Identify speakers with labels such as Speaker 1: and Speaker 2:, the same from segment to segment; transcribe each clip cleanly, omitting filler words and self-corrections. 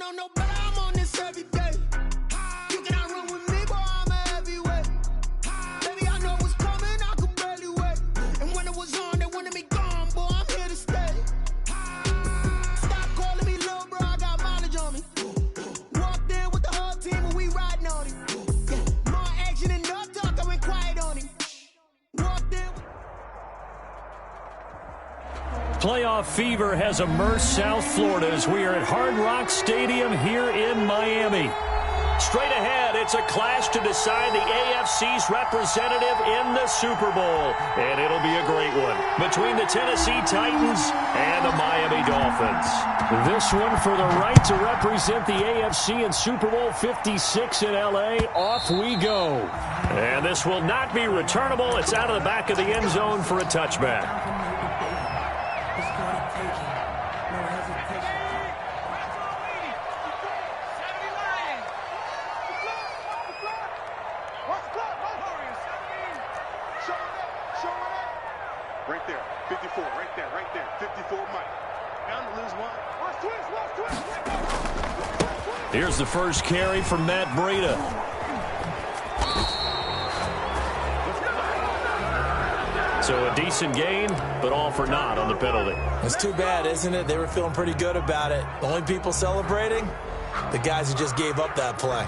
Speaker 1: know no better, I'm on this every day. You cannot run with me, boy, I'm a heavyweight. Baby, I know what's coming, I could barely wait. And when it was on, they wanted me gone, boy, I'm here to stay. Stop calling me little bro, I got mileage on me. Walked in with the whole team and we riding on him. Yeah, more action and no talk, I went quiet on him. Walked in.
Speaker 2: Playoff fever has immersed South Florida as we are at Hard Rock Stadium here in Miami. Straight ahead, it's a clash to decide the AFC's representative in the Super Bowl. And it'll be a great one between the Tennessee Titans and the Miami Dolphins. This one for the right to represent the AFC in Super Bowl 56 in L.A. Off we go. And this will not be returnable. It's out of the back of the end zone for a touchback.
Speaker 3: Right there, 54, right there, 54 Mike. Down to lose one. Watch twist.
Speaker 2: Here's the first carry from Matt Breida. So a decent gain, but all for naught on the penalty.
Speaker 4: It's too bad, isn't it? They were feeling pretty good about it. The only people celebrating, the guys who just gave up that play.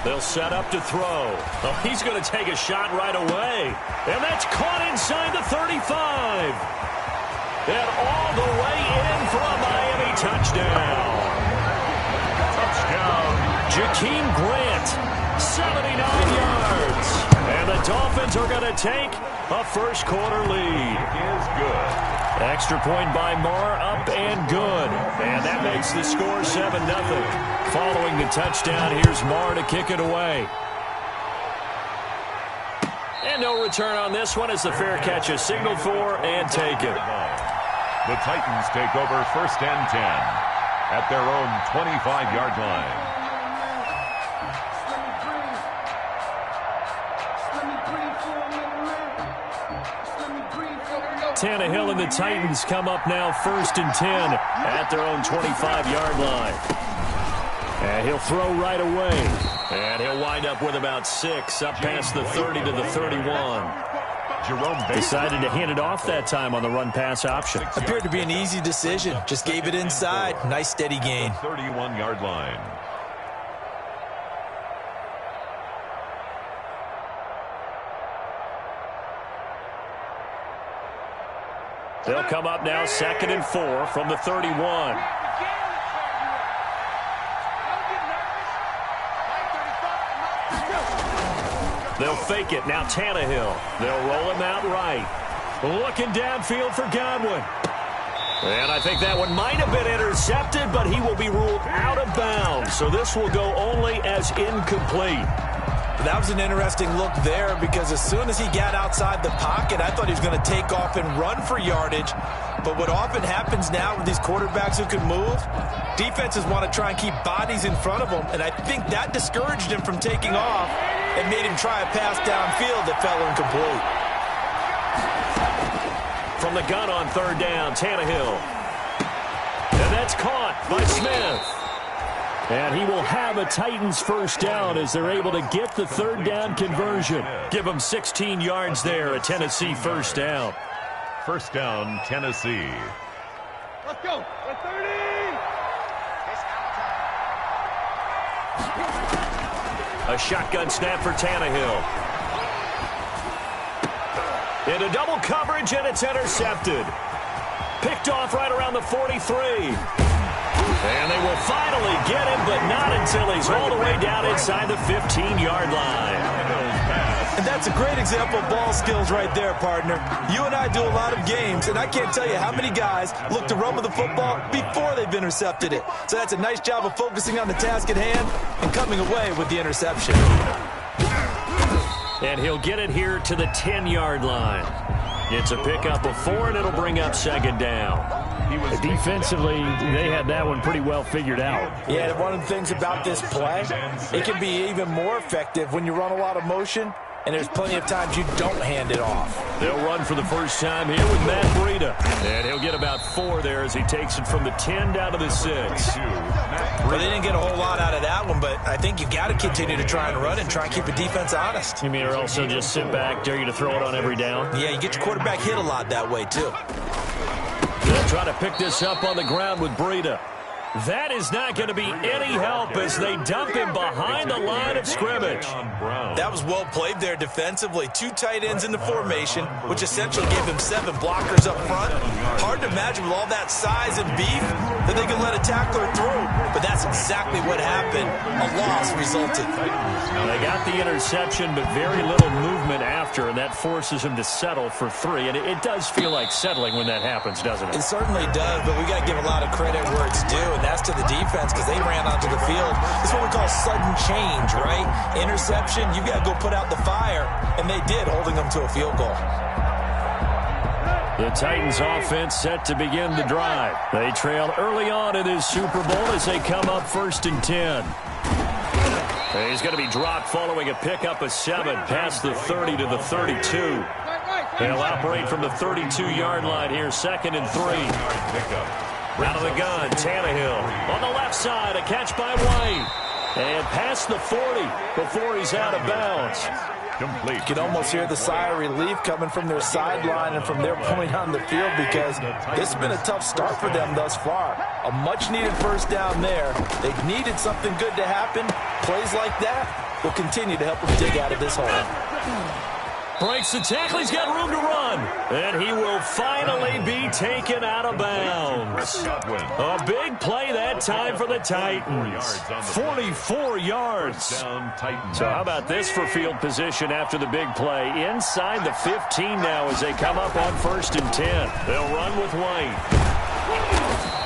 Speaker 2: They'll set up to throw. Oh, he's going to take a shot right away. And that's caught inside the 35. And all the way in for a Miami touchdown. Touchdown. Jakeem Grant, 79 yards. And the Dolphins are going to take a first quarter lead. Is good. Extra point by Marr, up and good. And that makes the score 7-0. Following the touchdown, here's Marr to kick it away. And no return on this one as the fair catch is signaled for and taken.
Speaker 5: The Titans take over 1st and 10 at their own 25-yard line.
Speaker 2: Tannehill and the Titans come up now 1st and 10 at their own 25-yard line. And he'll throw right away. And he'll wind up with about 6 up past the 30 to the 31. Decided to hand it off that time on the run-pass option.
Speaker 4: Appeared to be an easy decision. Just gave it inside. Nice steady gain.
Speaker 5: 31-yard line.
Speaker 2: They'll come up now 2nd and 4 from the 31. They'll fake it. Now Tannehill. They'll roll him out right. Looking downfield for Godwin. And I think that one might have been intercepted, but he will be ruled out of bounds. So this will go only as incomplete.
Speaker 4: That was an interesting look there because as soon as he got outside the pocket, I thought he was going to take off and run for yardage. But what often happens now with these quarterbacks who can move, defenses want to try and keep bodies in front of them. And I think that discouraged him from taking off and made him try a pass downfield that fell incomplete.
Speaker 2: From the gun on 3rd down, Tannehill. And that's caught by Smith. And he will have a Titans first down as they're able to get the 3rd down conversion. Give them 16 yards there, a Tennessee first down.
Speaker 5: First down, Tennessee.
Speaker 3: Let's go. 30.
Speaker 2: A shotgun snap for Tannehill. Into double coverage, and it's intercepted. Picked off right around the 43. And they will finally get him, but not until he's all the way down inside the 15-yard line.
Speaker 4: And that's a great example of ball skills right there, partner. You and I do a lot of games, and I can't tell you how many guys look to run with the football before they've intercepted it. So that's a nice job of focusing on the task at hand and coming away with the interception.
Speaker 2: And he'll get it here to the 10-yard line. It's a pickup of 4, and it'll bring up 2nd down. Defensively, they had that one pretty well figured out.
Speaker 4: Yeah, one of the things about this play, it can be even more effective when you run a lot of motion, and there's plenty of times you don't hand it off.
Speaker 2: They'll run for the first time here with Matt Breida. And he'll get about 4 there as he takes it from the 10 down to the 6.
Speaker 4: Well, they didn't get a whole lot out of that one, but I think you got to continue to try and run and try and keep the defense honest.
Speaker 2: You mean or also just sit back, dare you to throw it on every down?
Speaker 4: Yeah, you get your quarterback hit a lot that way, too.
Speaker 2: They'll try to pick this up on the ground with Breida. That is not going to be any help as they dump him behind the line of scrimmage.
Speaker 4: That was well played there defensively. 2 tight ends in the formation, which essentially gave him 7 blockers up front. Hard to imagine with all that size and beef that they could let a tackler through. But that's exactly what happened. A loss resulted.
Speaker 2: They got the interception, but very little movement after, and that forces him to settle for 3. And it does feel like settling when that happens, doesn't it?
Speaker 4: It certainly does, but we got to give a lot of credit where it's due. And that's to the defense because they ran onto the field. It's what we call sudden change, right? Interception, you've got to go put out the fire, and they did, holding them to a field goal.
Speaker 2: The Titans offense set to begin the drive. They trail early on in this Super Bowl as they come up 1st and 10. He's going to be dropped following a pickup of 7 past the 30 to the 32. They'll operate from the 32-yard line here, 2nd and 3. Out of the gun, Tannehill. On the left side, a catch by White. And past the 40 before he's out of bounds.
Speaker 5: Complete.
Speaker 4: You can almost hear the sigh of relief coming from their sideline and from their point on the field because this has been a tough start for them thus far. A much-needed first down there. They've needed something good to happen. Plays like that will continue to help them dig out of this hole.
Speaker 2: Breaks the tackle. He's got room to run. And he will finally be taken out of bounds. A big play that time for the Titans. 44 yards. So how about this for field position after the big play? Inside the 15 now as they come up on 1st and 10. They'll run with White.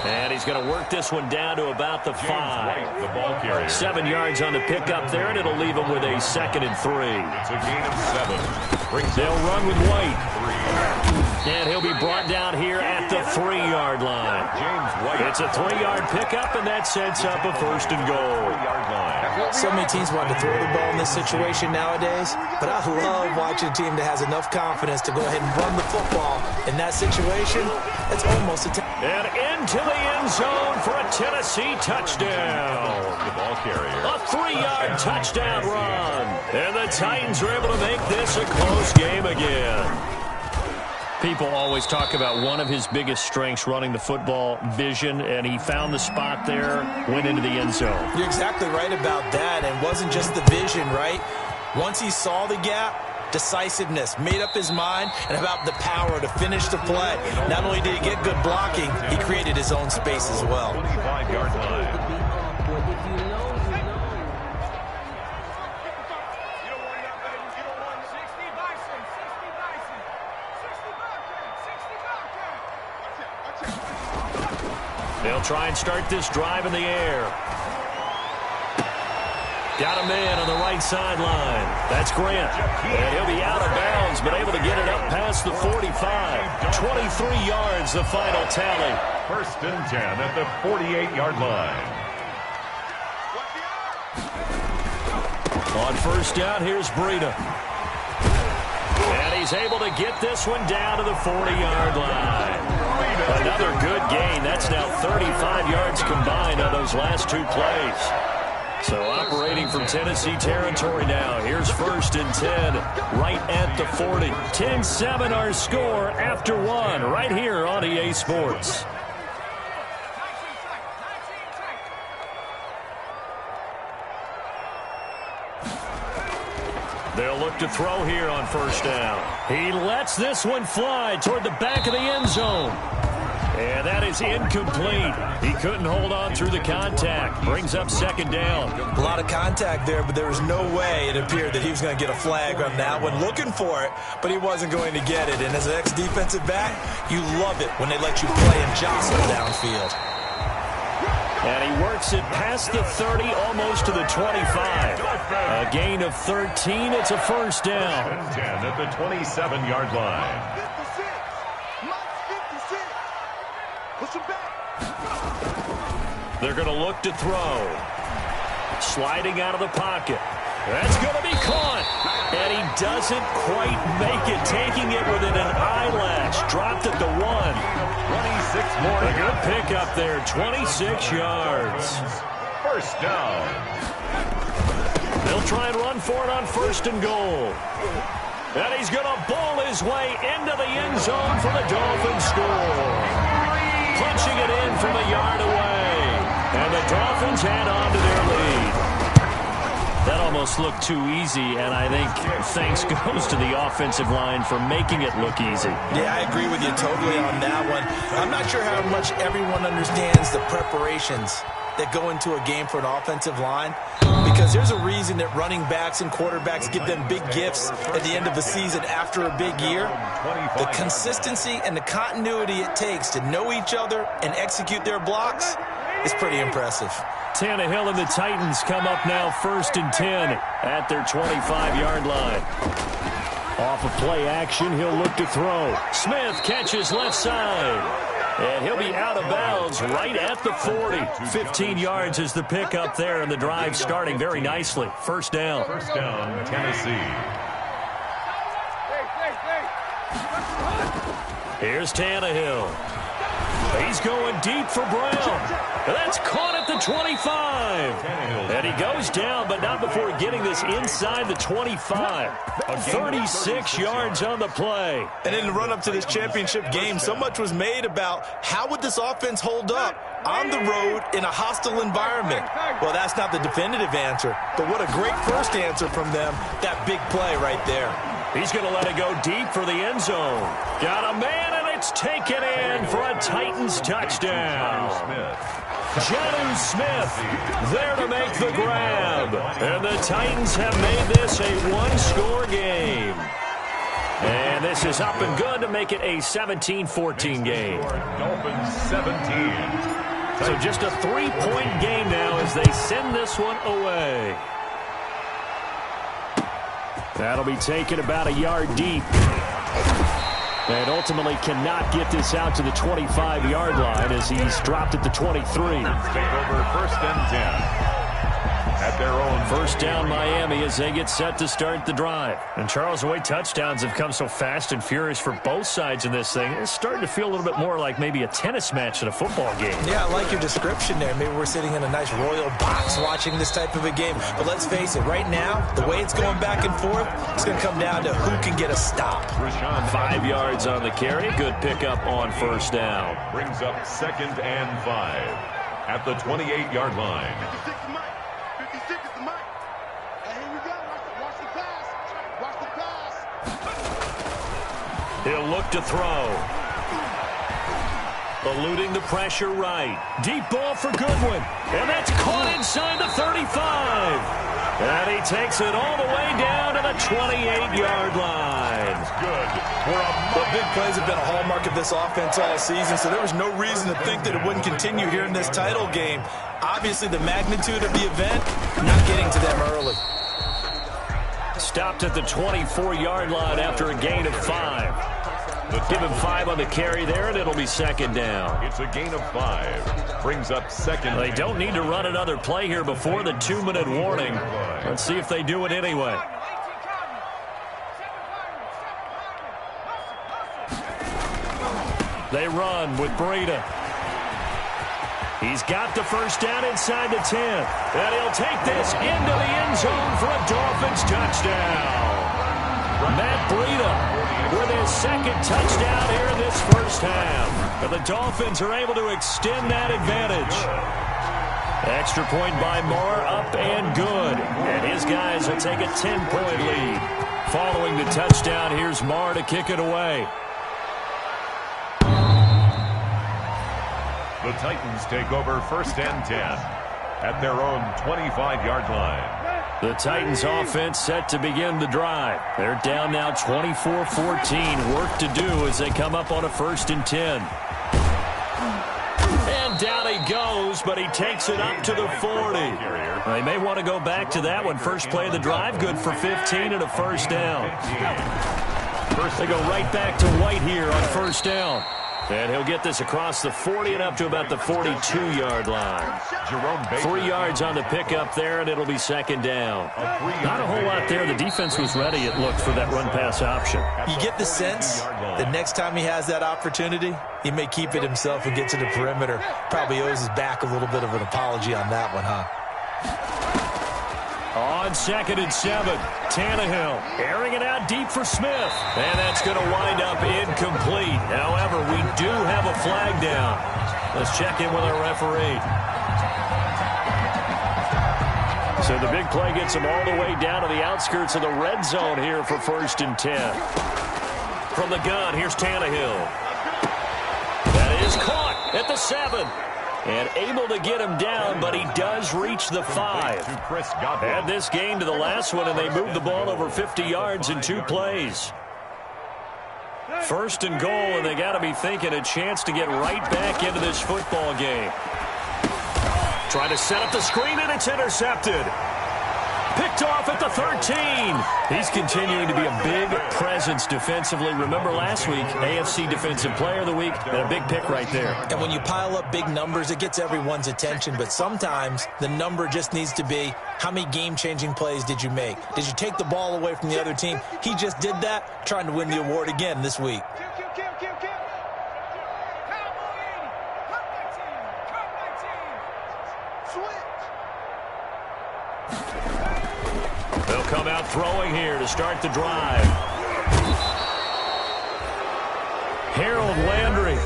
Speaker 2: And he's going to work this one down to about the 5.
Speaker 5: The ball carrier.
Speaker 2: 7 yards on the pickup there, and it'll leave him with a 2nd and 3.
Speaker 5: It's a gain of 7.
Speaker 2: They'll run with White. And he'll be brought down here at the 3-yard line. It's a 3-yard pickup, and that sets up a 1st and goal.
Speaker 4: So many teams want to throw the ball in this situation nowadays, but I love watching a team that has enough confidence to go ahead and run the football. In that situation, it's almost a
Speaker 2: and into the end zone for a Tennessee touchdown.
Speaker 5: The ball carrier.
Speaker 2: A 3-yard touchdown run. And the Titans are able to make this a close game again. People always talk about one of his biggest strengths, running the football, vision, and he found the spot there, went into the end zone.
Speaker 4: You're exactly right about that. It wasn't just the vision, right? Once he saw the gap, decisiveness, made up his mind, and about the power to finish the play. Not only did he get good blocking, he created his own space as well.
Speaker 5: 25-yard line.
Speaker 2: They'll try and start this drive in the air. Got a man on the right sideline. That's Grant. And he'll be out of bounds, but able to get it up past the 45. 23 yards, the final tally.
Speaker 5: 1st and 10 at the 48-yard line.
Speaker 2: On 1st down, here's Breida. And he's able to get this one down to the 40-yard line. Another good gain. That's now 35 yards combined on those last 2 plays. So operating from Tennessee territory now. Here's 1st and 10 right at the 40. 10-7 our score after 1 right here on EA Sports. They'll look to throw here on 1st down. He lets this one fly toward the back of the end zone. And that is incomplete. He couldn't hold on through the contact. Brings up 2nd down.
Speaker 4: A lot of contact there, but there was no way it appeared that he was going to get a flag on that one. Looking for it, but he wasn't going to get it. And as an ex-defensive back, you love it when they let you play and jostle downfield.
Speaker 2: And he works it past the 30, almost to the 25. A gain of 13. It's a 1st down.
Speaker 5: 10 at the 27-yard line.
Speaker 3: Push him back.
Speaker 2: They're going to look to throw. Sliding out of the pocket. That's going to be caught. And he doesn't quite make it, taking it within an eyelash. Dropped at the 1.
Speaker 5: 26 more.
Speaker 2: A good pickup there, 26 yards.
Speaker 5: First down.
Speaker 2: They'll try and run for it on 1st and goal. And he's going to bowl his way into the end zone for the Dolphins score. Punching it in from a yard away. And the Dolphins add on to their lead. That almost looked too easy, and I think thanks goes to the offensive line for making it look easy.
Speaker 4: Yeah, I agree with you totally on that one. I'm not sure how much everyone understands the preparations that go into a game for an offensive line, because there's a reason that running backs and quarterbacks give them big gifts at the end of the season after a big year. The consistency and the continuity it takes to know each other and execute their blocks is pretty impressive.
Speaker 2: Tannehill and the Titans come up now 1st and 10 at their 25-yard line. Off of play action, he'll look to throw. Smith catches left side. And he'll be out of bounds right at the 40. 15 yards is the pickup there, and the drive starting very nicely. First down.
Speaker 5: First down, Tennessee.
Speaker 2: Here's Tannehill. He's going deep for Brown. That's caught at the 25. And he goes down, but not before getting this inside the 25. 36 yards on the play.
Speaker 4: And in the run-up to this championship game, so much was made about how would this offense hold up on the road in a hostile environment. Well, that's not the definitive answer, but what a great first answer from them, that big play right there.
Speaker 2: He's going to let it go deep for the end zone. Got a man, and it's taken in for a Titans touchdown. Jonnu Smith there to make the grab. And the Titans have made this a one-score game. And this is up and good to make it a 17-14 game.
Speaker 5: Dolphins 17.
Speaker 2: So just a 3-point game now as they send this one away. That'll be taken about a yard deep. And ultimately cannot get this out to the 25-yard line as he's dropped at the 23.
Speaker 5: Take over 1st and 10. At their own
Speaker 2: first down Miami as they get set to start the drive. And Charles, the way touchdowns have come so fast and furious for both sides in this thing, it's starting to feel a little bit more like maybe a tennis match than a football game.
Speaker 4: Yeah, I like your description there. Maybe we're sitting in a nice royal box watching this type of a game. But let's face it, right now, the way it's going back and forth, it's going to come down to who can get a stop.
Speaker 2: 5 yards on the carry. Good pickup on first down.
Speaker 5: Brings up 2nd and 5 at the 28-yard line.
Speaker 3: 56 is the mic. And here we go. Watch the pass. Watch the pass.
Speaker 2: He'll look to throw. Eluding the pressure right. Deep ball for Goodwin. And that's caught inside the 35. And he takes it all the way down to the 28-yard line.
Speaker 5: Good.
Speaker 4: Well, big plays have been a hallmark of this offense all season, so there was no reason to think that it wouldn't continue here in this title game. Obviously, the magnitude of the event, not getting to them early.
Speaker 2: Stopped at the 24-yard line after a gain of 5. Give him 5 on the carry there, and it'll be 2nd down.
Speaker 5: It's a gain of 5. Brings up 2nd.
Speaker 2: They don't need to run another play here before the 2-minute warning. Let's see if they do it anyway. They run with Breida. He's got the first down inside the 10. And he'll take this into the end zone for a Dolphins touchdown. Matt Breida with his 2nd touchdown here in this first half. And the Dolphins are able to extend that advantage. Extra point by Moore, up and good. And his guys will take a 10-point lead. Following the touchdown, here's Moore to kick it away.
Speaker 5: The Titans take over 1st and 10 at their own 25-yard line.
Speaker 2: The Titans offense set to begin the drive. They're down now 24-14. Work to do as they come up on a 1st and 10. And down he goes, but he takes it up to the 40. They may want to go back to that one. First play of the drive, good for 15 and a first down. They go right back to White here on first down. And he'll get this across the 40 and up to about the 42-yard line. 3 yards on the pickup there, and it'll be second down. Not a whole lot there. The defense was ready, it looked, for that run-pass option.
Speaker 4: You get the sense that next time he has that opportunity, he may keep it himself and get to the perimeter. Probably owes his back a little bit of an apology on that one, huh?
Speaker 2: On 2nd and 7, Tannehill airing it out deep for Smith. And that's going to wind up incomplete. However, we do have a flag down. Let's check in with our referee. So the big play gets him all the way down to the outskirts of the red zone here for 1st and 10. From the gun, here's Tannehill. That is caught at the 7. And able to get him down, but he does reach the 5. Add this game to the last one, and they moved the ball over 50 yards in 2 plays. 1st and goal, and they got to be thinking a chance to get right back into this football game. Trying to set up the screen, and it's intercepted. Picked off at the 13. He's continuing to be a big presence defensively. Remember last week, AFC Defensive Player of the Week, and a big pick right there.
Speaker 4: And when you pile up big numbers, it gets everyone's attention. But sometimes the number just needs to be, how many game-changing plays did you make? Did you take the ball away from the other team? He just did that, trying to win the award again this week.
Speaker 2: They'll come out throwing here to start the drive. Harold Landry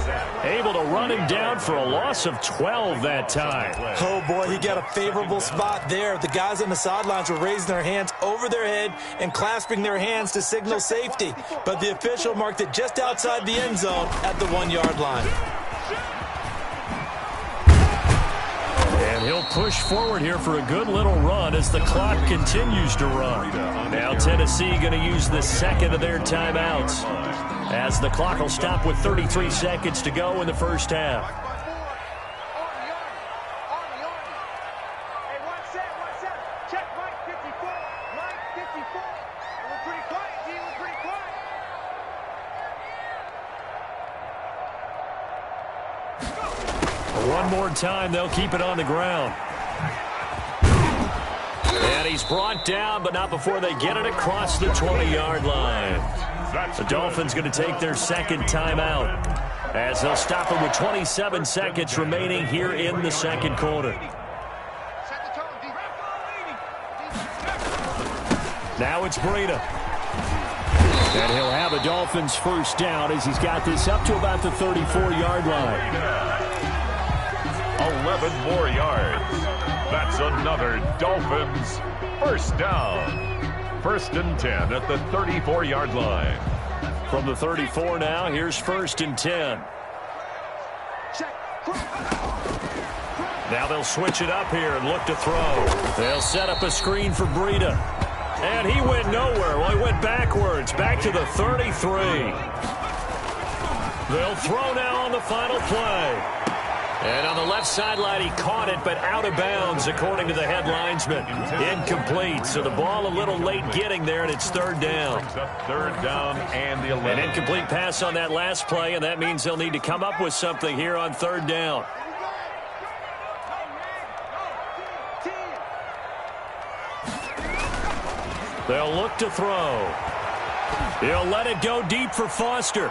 Speaker 2: able to run him down for a loss of 12 that time.
Speaker 4: Oh, boy, he got a favorable spot there. The guys on the sidelines were raising their hands over their head and clasping their hands to signal safety. But the official marked it just outside the end zone at the 1-yard line.
Speaker 2: And he'll push forward here for a good little run as the clock continues to run. Now Tennessee going to use the second of their timeouts, as the clock will stop with 33 seconds to go in the first half. One more time, they'll keep it on the ground. And he's brought down, but not before they get it across the 20-yard line. The Dolphins going to take their second timeout, as they'll stop it with 27 seconds remaining here in the second quarter. Now it's Breida. And he'll have a Dolphins first down as he's got this up to about the 34-yard line.
Speaker 5: 11 more yards. That's another Dolphins first down. 1st and 10 at the 34-yard line.
Speaker 2: From the 34 now, here's 1st and 10. Now they'll switch it up here and look to throw. They'll set up a screen for Breida. And he went nowhere. Well, he went backwards, back to the 33. They'll throw now on the final play. And on the left sideline, he caught it, but out of bounds, according to the head linesman. Incomplete, so the ball a little late getting there, and it's 3rd down.
Speaker 5: 3rd down and the 11.
Speaker 2: An incomplete pass on that last play, and that means they'll need to come up with something here on 3rd down. They'll look to throw. He'll let it go deep for Foster.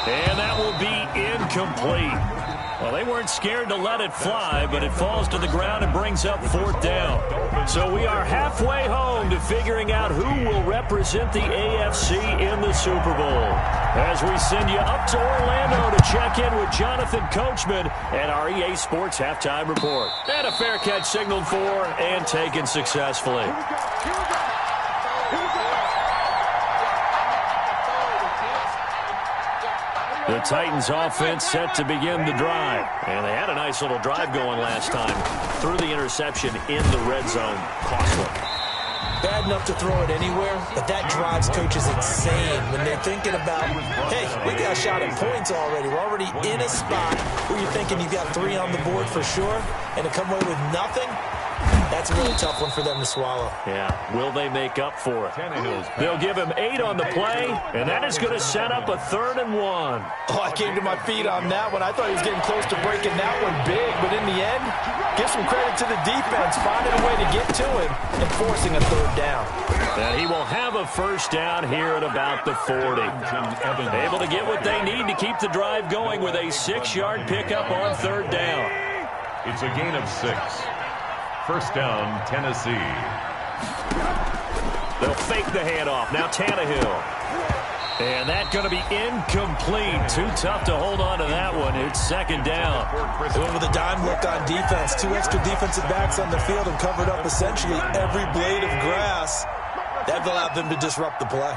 Speaker 2: And that will be incomplete. Well, they weren't scared to let it fly, but it falls to the ground and brings up 4th down. So we are halfway home to figuring out who will represent the AFC in the Super Bowl, as we send you up to Orlando to check in with Jonathan Coachman and our EA Sports Halftime Report. And a fair catch signaled for and taken successfully. The Titans offense set to begin the drive. And they had a nice little drive going last time. Threw the interception in the red zone. Costly.
Speaker 4: Bad enough to throw it anywhere, but that drives coaches insane when they're thinking about, hey, we got a shot at points already. We're already in a spot where you're thinking you've got 3 on the board for sure, and to come away with nothing, That's a really tough one for them to swallow.
Speaker 2: Yeah, will they make up for it? They'll give him 8 on the play, and that is going to set up a 3rd and 1.
Speaker 4: Oh, I came to my feet on that one. I thought he was getting close to breaking that one big, but in the end, give some credit to the defense, finding a way to get to him and forcing a 3rd down.
Speaker 2: And he will have a 1st down here at about the 40. Able to get what they need to keep the drive going with a 6-yard pickup on 3rd down.
Speaker 5: It's a gain of 6. 1st down, Tennessee.
Speaker 2: They'll fake the handoff. Now Tannehill. And that's going to be incomplete. Too tough to hold on to that one. It's 2nd down.
Speaker 4: They went with a dime look on defense. 2 extra defensive backs on the field and covered up essentially every blade of grass. That allowed them to disrupt the play.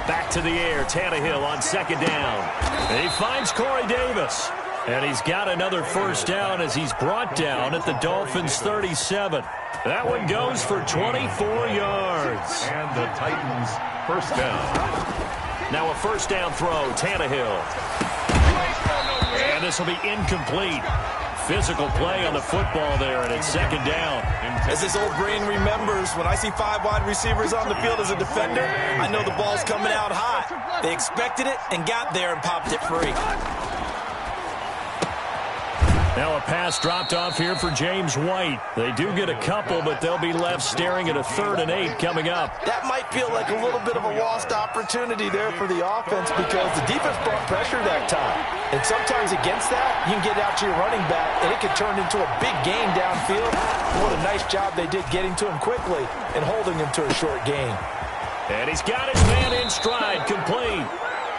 Speaker 2: Back to the air. Tannehill on 2nd down. And he finds Corey Davis. And he's got another 1st down as he's brought down at the Dolphins' 37. That one goes for 24 yards.
Speaker 5: And the Titans' 1st down.
Speaker 2: Now a 1st down throw. Tannehill. And this will be incomplete. Physical play on the football there, and it's 2nd down.
Speaker 4: As his old brain remembers, when I see 5 wide receivers on the field as a defender, I know the ball's coming out hot. They expected it and got there and popped it free.
Speaker 2: Now a pass dropped off here for James White. They do get a couple, but they'll be left staring at a 3rd and 8 coming up.
Speaker 4: That might feel like a little bit of a lost opportunity there for the offense because the defense brought pressure that time. And sometimes against that, you can get out to your running back, and it can turn into a big gain downfield. What a nice job they did getting to him quickly and holding him to a short gain.
Speaker 2: And he's got his man in stride, complete.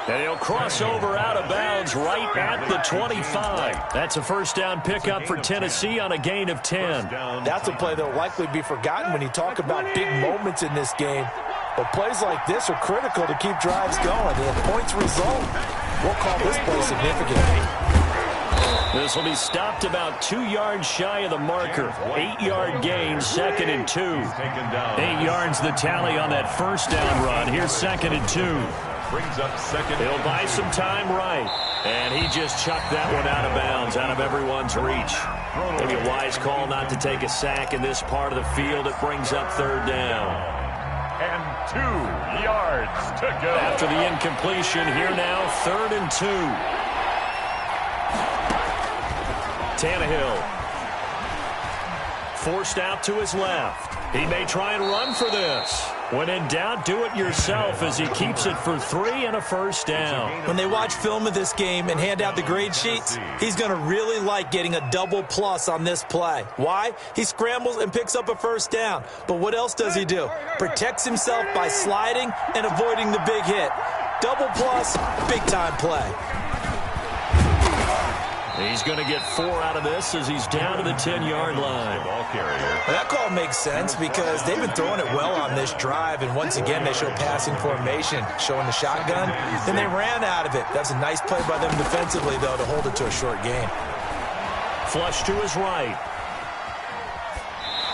Speaker 2: And he'll cross over out of bounds right at the 25. That's a 1st down pickup for Tennessee on a gain of 10.
Speaker 4: That's a play that will likely be forgotten when you talk about big moments in this game. But plays like this are critical to keep drives going. And if points result, we'll call this play significant.
Speaker 2: This will be stopped about 2 yards shy of the marker. 8-yard gain, 2nd and 2. 8 yards the tally on that 1st down run. Here's 2nd and 2.
Speaker 5: Brings up 2nd.
Speaker 2: He'll buy some time right. And he just chucked that one out of bounds, out of everyone's reach. Maybe a wise call not to take a sack in this part of the field. It brings up 3rd down.
Speaker 5: And 2 yards to go.
Speaker 2: After the incompletion, here now, 3rd and 2. Tannehill. Forced out to his left. He may try and run for this. When in doubt, do it yourself as he keeps it for 3 and a 1st down.
Speaker 4: When they watch film of this game and hand out the grade sheets, he's going to really like getting a double plus on this play. Why? He scrambles and picks up a 1st down. But what else does he do? Protects himself by sliding and avoiding the big hit. Double plus, big-time play.
Speaker 2: He's going to get 4 out of this as he's down to the 10-yard line.
Speaker 5: Ball carrier.
Speaker 4: Well, that call makes sense because they've been throwing it well on this drive, and once again they show passing formation, showing the shotgun. Then they ran out of it. That's a nice play by them defensively, though, to hold it to a short gain.
Speaker 2: Flush to his right.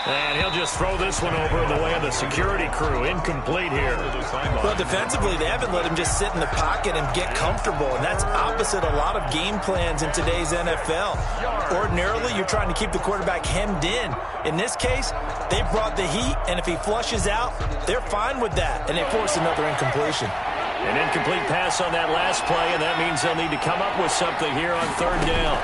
Speaker 2: And he'll just throw this one over in the way of the security crew. Incomplete here.
Speaker 4: Well, defensively, they haven't let him just sit in the pocket and get comfortable, and that's opposite a lot of game plans in today's NFL. Ordinarily, you're trying to keep the quarterback hemmed in. In this case, they brought the heat, and if he flushes out, they're fine with that, and they force another incompletion.
Speaker 2: An incomplete pass on that last play, and that means they'll need to come up with something here on 3rd down.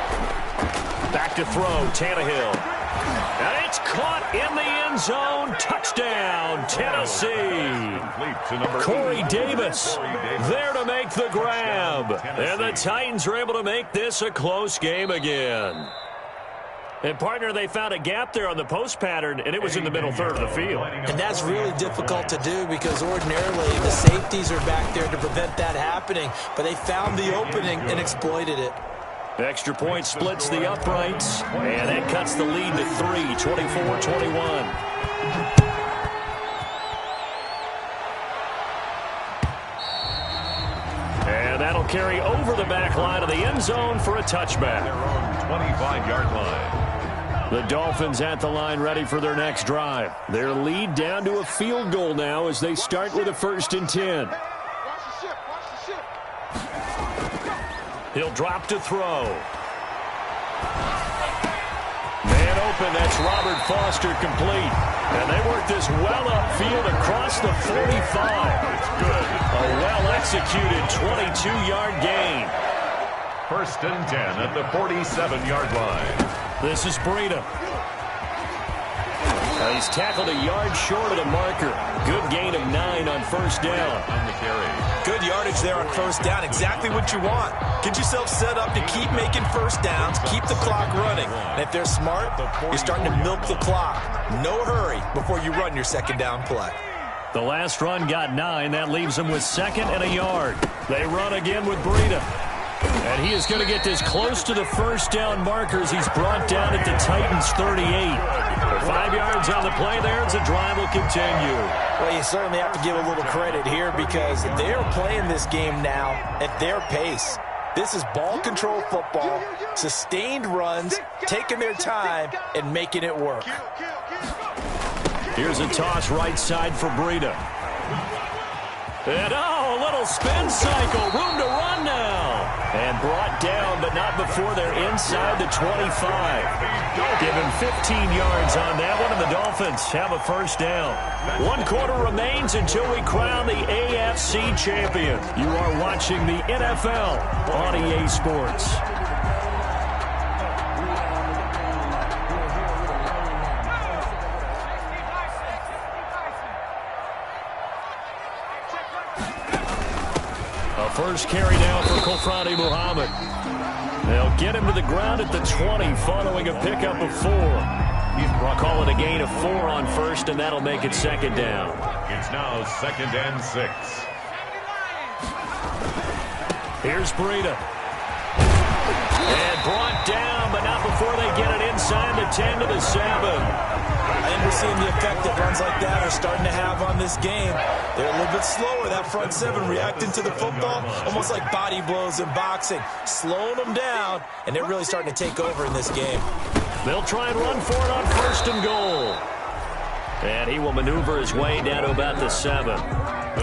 Speaker 2: Back to throw, Tannehill. And it's caught in the end zone. Touchdown, Tennessee. Corey Davis there to make the grab. And the Titans are able to make this a close game again. And, partner, they found a gap there on the post pattern, and it was in the middle 3rd of the field.
Speaker 4: And that's really difficult to do because ordinarily the safeties are back there to prevent that happening. But they found the opening and exploited it.
Speaker 2: Extra point splits the uprights, and that cuts the lead to 3, 24-21. And that'll carry over the back line of the end zone for a touchback.
Speaker 5: Their own 25-yard line.
Speaker 2: The Dolphins at the line ready for their next drive. Their lead down to a field goal now as they start with a 1st and 10. He'll drop to throw. Man open. That's Robert Foster complete. And they work this well upfield across the 45.
Speaker 5: It's good.
Speaker 2: A well-executed 22-yard gain.
Speaker 5: 1st and 10 at the 47-yard line.
Speaker 2: This is Breida. He's tackled a yard short of the marker. Good gain of 9 on 1st down.
Speaker 5: On the carry.
Speaker 4: Good yardage there on 1st down. Exactly what you want. Get yourself set up to keep making 1st downs, keep the clock running. And if they're smart, you're starting to milk the clock. No hurry before you run your 2nd down play.
Speaker 2: The last run got 9. That leaves them with 2nd and a yard. They run again with Breida. And he is going to get this close to the 1st down markers. He's brought down at the Titans' 38. 5 yards on the play there as the drive will continue.
Speaker 4: Well, you certainly have to give a little credit here because they're playing this game now at their pace. This is ball control football, sustained runs, taking their time, and making it work.
Speaker 2: Here's a toss right side for Breida. And a little spin cycle. Room to run now. And brought down, but not before they're inside the 25. Given 15 yards on that one, and the Dolphins have a 1st down. 1 quarter remains until we crown the AFC champion. You are watching the NFL on EA Sports. First carry down for Kofrani Muhammad. They'll get him to the ground at the 20 following a pickup of 4. Call it a gain of 4 on 1st, and that'll make it 2nd down.
Speaker 5: It's now 2nd and 6.
Speaker 2: Here's Breida. And brought down, but not before they get it inside the 10 to the 7.
Speaker 4: I think we're seeing the effect that runs like that are starting to have on this game. They're a little bit slower, that front 7 reacting to the football, almost like body blows in boxing, slowing them down, and they're really starting to take over in this game.
Speaker 2: They'll try and run for it on 1st and goal. And he will maneuver his way down to about the 7.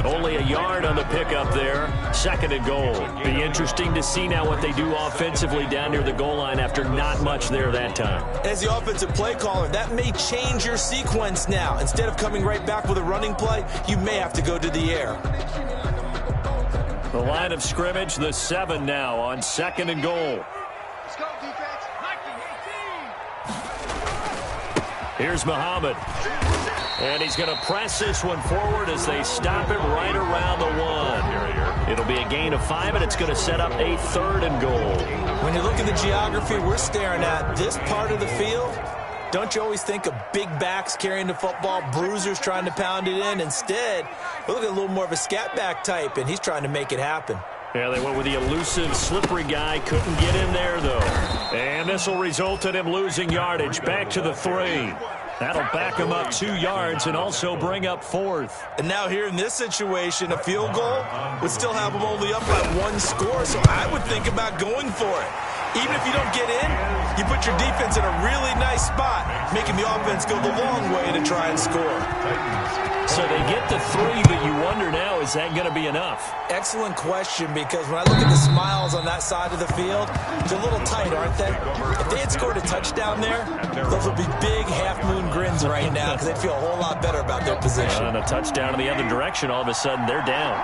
Speaker 2: Only a yard on the pickup there. 2nd and goal. Be interesting to see now what they do offensively down near the goal line after not much there that time.
Speaker 4: As the offensive play caller, that may change your sequence now. Instead of coming right back with a running play, you may have to go to the air.
Speaker 2: The line of scrimmage, the 7 now on 2nd and goal.
Speaker 3: Let's go, defense. 19-18.
Speaker 2: Here's Muhammad. And he's going to press this one forward as they stop him right around the 1. It'll be a gain of 5, and it's going to set up a 3rd and goal.
Speaker 4: When you look at the geography we're staring at, this part of the field, don't you always think of big backs carrying the football, bruisers trying to pound it in? Instead, we look at a little more of a scat back type, and he's trying to make it happen.
Speaker 2: Yeah, they went with the elusive, slippery guy. Couldn't get in there, though. And this will result in him losing yardage back to the 3. That'll back him up 2 yards and also bring up 4th.
Speaker 4: And now here in this situation, a field goal would still have them only up by 1 score, so I would think about going for it. Even if you don't get in, you put your defense in a really nice spot, making the offense go the long way to try and score.
Speaker 2: So they get the 3, but you wonder now, is that going to be enough?
Speaker 4: Excellent question, because when I look at the smiles on that side of the field, they're a little tight, aren't they? If they had scored a touchdown there, those would be big half-moon grins right now because they'd feel a whole lot better about their position.
Speaker 2: And a touchdown in the other direction, all of a sudden they're down.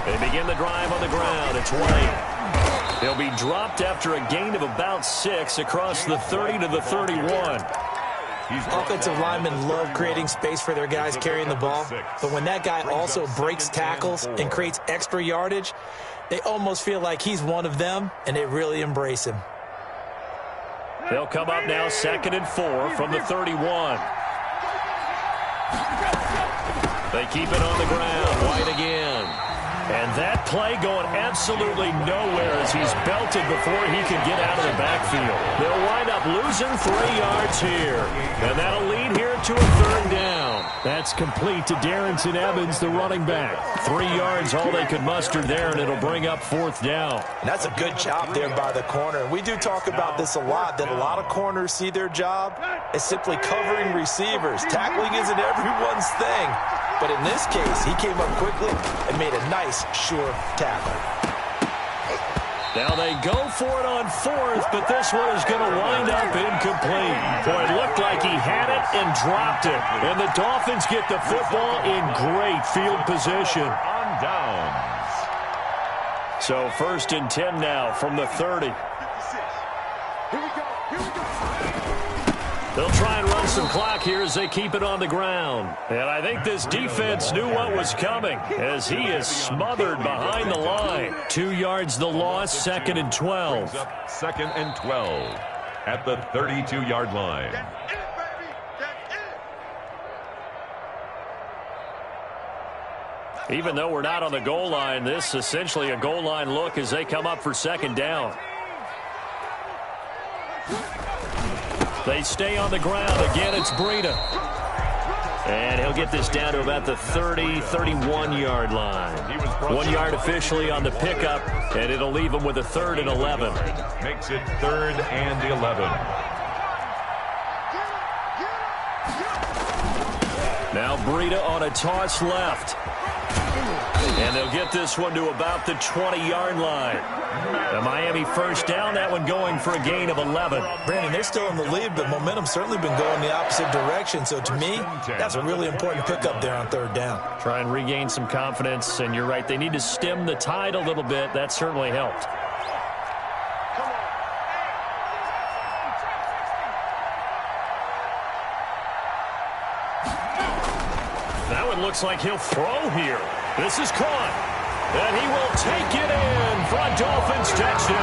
Speaker 2: They begin the drive on the ground. It's White. They'll be dropped after a gain of about 6 across the 30 to the 31.
Speaker 4: Offensive linemen love creating space for their guys carrying the ball, but when that guy also breaks tackles and creates extra yardage, they almost feel like he's one of them, and they really embrace him.
Speaker 2: They'll come up now 2nd and 4 from the 31. They keep it on the ground. White again. And that play going absolutely nowhere as he's belted before he can get out of the backfield. They'll wind up losing 3 yards here. And that'll lead here to a 3rd down. That's complete to Darrington Evans, the running back. 3 yards, all they could muster there, and it'll bring up 4th down.
Speaker 4: And that's a good job there by the corner. We do talk about this a lot, that a lot of corners see their job as simply covering receivers. Tackling isn't everyone's thing. But in this case, he came up quickly and made a nice, sure tackle.
Speaker 2: Now they go for it on fourth, but this one is going to wind up incomplete. Boy, it looked like he had it and dropped it. And the Dolphins get the football in great field position.
Speaker 5: On downs.
Speaker 2: So 1st and 10 now from the 30.
Speaker 3: 56. Here we go. Here we go.
Speaker 2: They'll try and run some clock here as they keep it on the ground. And I think this defense knew what was coming as he is smothered behind the line. 2 yards the loss, 2nd and 12.
Speaker 5: 2nd and 12 at the 32-yard line.
Speaker 3: That's it, baby. That's it.
Speaker 2: Even though we're not on the goal line, this is essentially a goal line look as they come up for 2nd down. They stay on the ground. Again, it's Breida. And he'll get this down to about the 30, 31-yard line. 1 yard officially on the pickup, and it'll leave him with a 3rd and 11.
Speaker 5: Makes it 3rd and 11.
Speaker 2: Now Breida on a toss left. And they'll get this one to about the 20-yard line. The Miami 1st down, that one going for a gain of 11.
Speaker 4: Brandon, they're still in the lead, but momentum's certainly been going the opposite direction. So to me, that's a really important pickup there on 3rd down.
Speaker 2: Try and regain some confidence, and you're right, they need to stem the tide a little bit. That certainly helped. That one looks like he'll throw here. This is caught, and he will take it in for a Dolphins touchdown.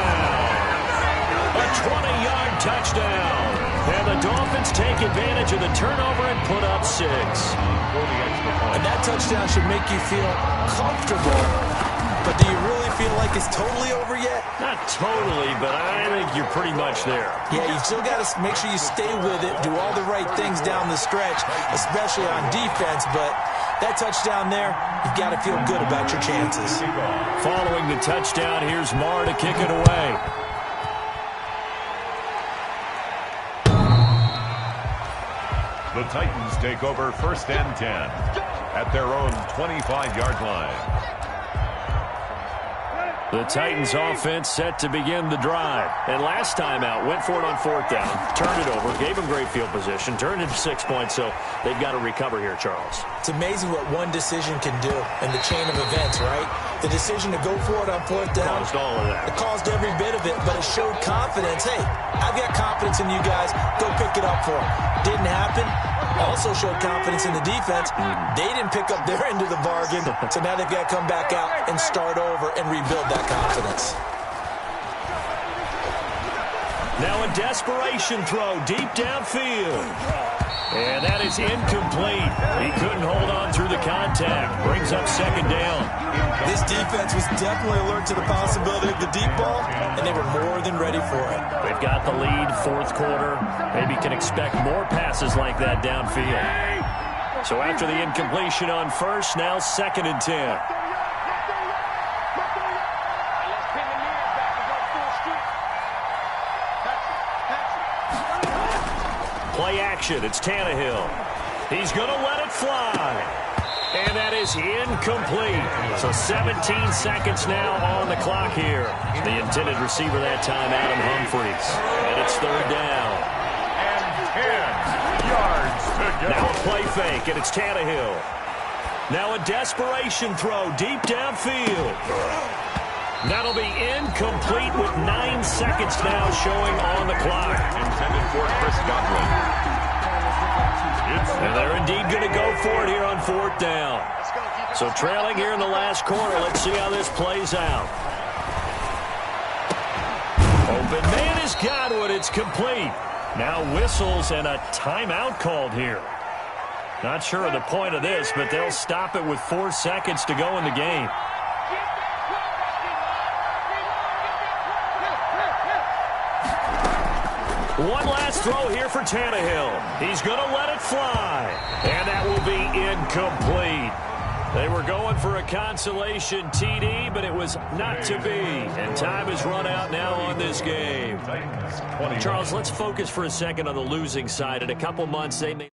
Speaker 2: A 20-yard touchdown. And the Dolphins take advantage of the turnover and put up 6.
Speaker 4: And that touchdown should make you feel comfortable. But do you really feel like it's totally over yet?
Speaker 2: Not totally, but I think you're pretty much there.
Speaker 4: Yeah, you still got to make sure you stay with it, do all the right things down the stretch, especially on defense. But that touchdown there, you've got to feel good about your chances.
Speaker 2: Following the touchdown, here's Marr to kick it away.
Speaker 5: The Titans take over 1st and 10 at their own 25-yard line.
Speaker 2: The Titans offense set to begin the drive. And last time out, went for it on 4th down, turned it over, gave them great field position, turned it to 6 points, so they've got to recover here, Charles.
Speaker 4: It's amazing what one decision can do in the chain of events, right? The decision to go for it on 4th down.
Speaker 2: Caused all of that.
Speaker 4: It caused every bit of it, but it showed confidence. Hey, I've got confidence in you guys. Go pick it up for them. Didn't happen. Also showed confidence in the defense. They didn't pick up their end of the bargain, so now they've got to come back out and start over and rebuild that confidence.
Speaker 2: Now a desperation throw deep downfield. And that is incomplete. He couldn't hold on through the contact. Brings up 2nd down.
Speaker 4: This defense was definitely alert to the possibility of the deep ball, and they were more than ready for it.
Speaker 2: They've got the lead, 4th quarter. Maybe can expect more passes like that downfield. So after the incompletion on 1st, now 2nd and 10. Play action. It's Tannehill. He's going to let it fly. And that is incomplete. So 17 seconds now on the clock here. The intended receiver that time, Adam Humphries. And it's 3rd down.
Speaker 5: And 10 yards to go.
Speaker 2: Now a play fake, and it's Tannehill. Now a desperation throw deep downfield. That'll be incomplete with 9 seconds now showing on the clock.
Speaker 5: Intended for Chris Godwin.
Speaker 2: And they're indeed going to go for it here on 4th down. So trailing here in the last quarter. Let's see how this plays out. Open man is Godwin. It's complete. Now whistles and a timeout called here. Not sure of the point of this, but they'll stop it with 4 seconds to go in the game. One last throw here for Tannehill. He's going to let it fly. And that will be incomplete. They were going for a consolation TD, but it was not to be. And time has run out now on this game. Charles, let's focus for a second on the losing side. In a couple months, they may...